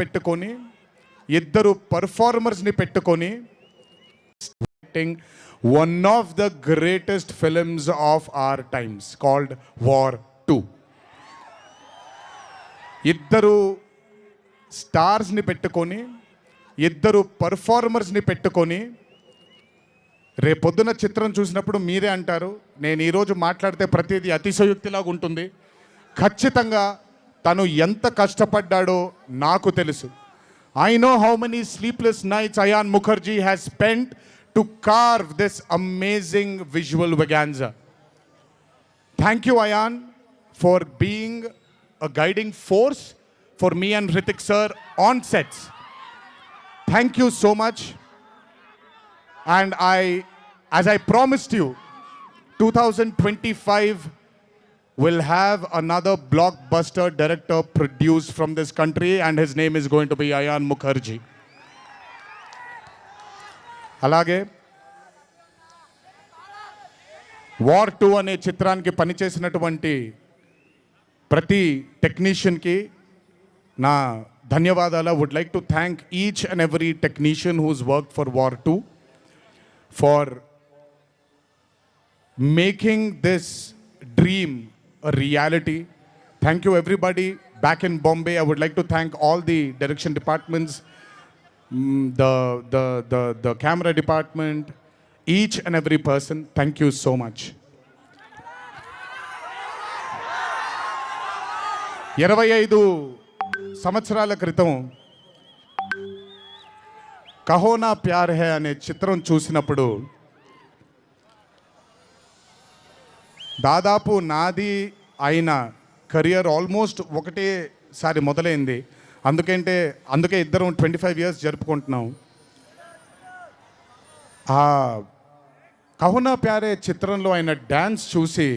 పెట్టుకొని ఇద్దరు పర్ఫార్మర్స్ని పెట్టుకొని one of the greatest films of our times called war 2. ఇద్దరు స్టార్స్ని పెట్టుకొని ఇద్దరు పర్ఫార్మర్స్ని పెట్టుకొని రేపొద్దున చిత్రం చూసినప్పుడు మీరే అంటారు, నేను ఈరోజు మాట్లాడితే ప్రతిదీ అతిశయోక్తిలాగా ఉంటుంది. ఖచ్చితంగా తను ఎంత కష్టపడ్డాడో నాకు తెలుసు. I know how many sleepless nights Ayan Mukherjee has spent to carve this amazing visual vaganza. Thank you, Ayan, for being a guiding force for me and Hrithik sir on sets. Thank you so much. And as I promised you, 2025 will have another blockbuster director produced from this country, and his name is going to be Ayan Mukherjee. అలాగే war 2 అనే చిత్రానికి పనిచేసినటువంటి ప్రతి టెక్నీషియన్కి నా ధన్యవాదాలు. Would like to thank each and every technician whose work for war 2 for making this dream a reality. Thank you everybody back in Bombay. I would like to thank all the direction departments, the camera department, each and every person. Thank you so much. 25 సంవత్సరాల క్రితం కహో నా ప్యార్ high అనే చిత్రం చూసినప్పుడు దాదాపు నాది అయిన career almost ఒకటేసారి మొదలైంది. అందుకే ఇద్దరం 25 years జరుపుకుంటున్నాం. ఆ కహో నా ప్యార్ హై చిత్రంలో ఆయన డ్యాన్స్ చూసి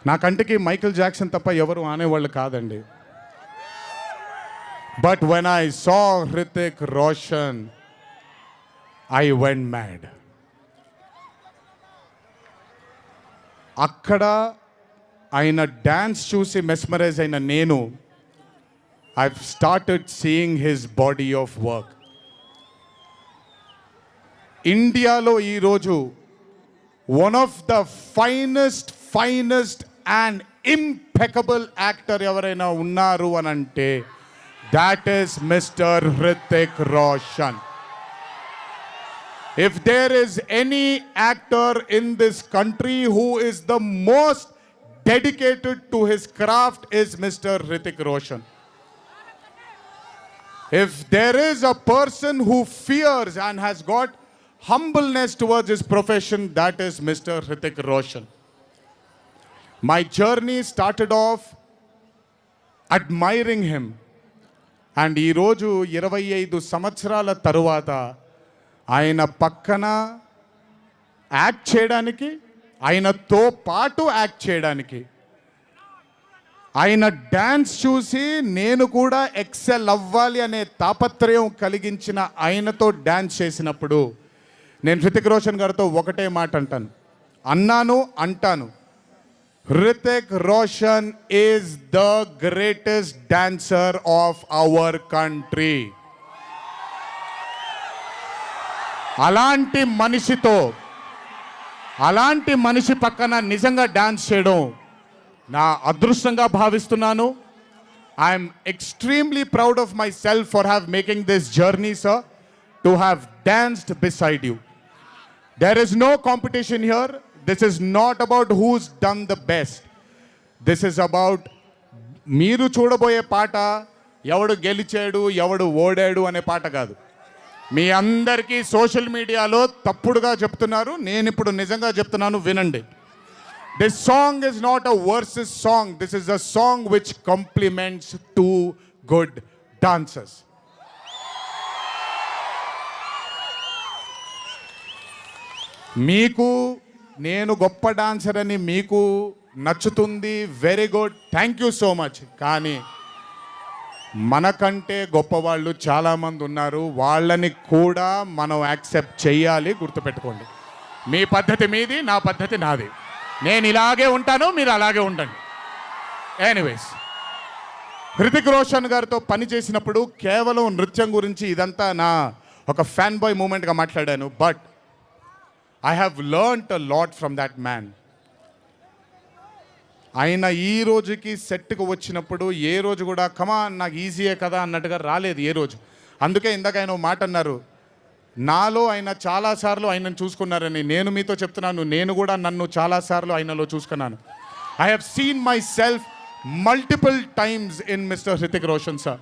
నా కంటికి మైకేల్ జాక్సన్ తప్ప ఎవరు ఆనేవాళ్ళు కాదండి. But when I saw Hrithik Roshan I went mad. అక్కడ ఆయన డ్యాన్స్ చూసి మెస్మరైజ్ అయిన నేను I started seeing his body of work. ఇండియాలో ఈరోజు one of the finest and impeccable actor ఎవరైనా ఉన్నారు అని అంటే that is mister Hrithik Roshan. If there is any actor in this country who is the most dedicated to his craft is Mr. Hrithik Roshan. If there is a person who fears and has got humbleness towards his profession, that is Mr. Hrithik Roshan. My journey started off admiring him. And ee roju 25 సంవత్సరాల తరువాత ఆయన పక్కన act చేయడానికి, ఆయనతో పాటు act చేయడానికి, ఆయన dance చూసి నేను కూడా ఎక్సెల్ అవ్వాలి అనే తాపత్రయం కలిగించిన ఆయనతో డ్యాన్స్ చేసినప్పుడు నేను హృతిక్ రోషన్ గారితో ఒకటే మాట అంటాను, Hrithik Roshan is the greatest dancer of our country. అలాంటి మనిషి పక్కన నిజంగా డాన్స్ చేయడం నా అదృష్టంగా భావిస్తున్నాను. I'm extremely proud of myself for have making this journey sir, to have danced beside you. There is no competition here. This is not about who's done the best. This is about మీరు చూడబోయే పాట ఎవడు గెలిచాడు ఎవడు ఓడాడు అనే పాట కాదు. మీ అందరికీ సోషల్ మీడియాలో తప్పుడుగా చెప్తున్నారు, నేను ఇప్పుడు నిజంగా చెప్తున్నాను, వినండి. This song is not a versus song. This is a song which compliments 2 good dancers. మీకు నేను గొప్ప డాన్సర్ అని మీకు నచ్చుతుంది, very good, thank you so much. కానీ మనకంటే గొప్పవాళ్ళు చాలామంది ఉన్నారు, వాళ్ళని కూడా మనం యాక్సెప్ట్ చేయాలి. గుర్తుపెట్టుకోండి, మీ పద్ధతి మీది, నా పద్ధతి నాది. నేను ఇలాగే ఉంటాను, మీరు అలాగే ఉండండి. ఎనీవేస్, హృతిక్ రోషన్ గారితో పని చేసినప్పుడు కేవలం నృత్యం గురించి ఇదంతా నా ఒక ఫ్యాన్ బాయ్ మూమెంట్గా మాట్లాడాను. But I have learned a lot from that man. ఆయన ఈ రోజుకి సెట్కి వచ్చినప్పుడు ఏ రోజు కూడా కమాన్ నాకు ఈజీయే కదా అన్నట్టుగా రాలేదు ఏ రోజు. అందుకే ఇందాక ఆయన ఓ మాట అన్నారు, నాలో ఆయన చాలాసార్లు ఆయనను చూసుకున్నారని. నేను మీతో చెప్తున్నాను, నేను కూడా నన్ను చాలాసార్లు ఆయనలో చూసుకున్నాను. I have seen my self multiple times in mister Hrithik Roshan sir.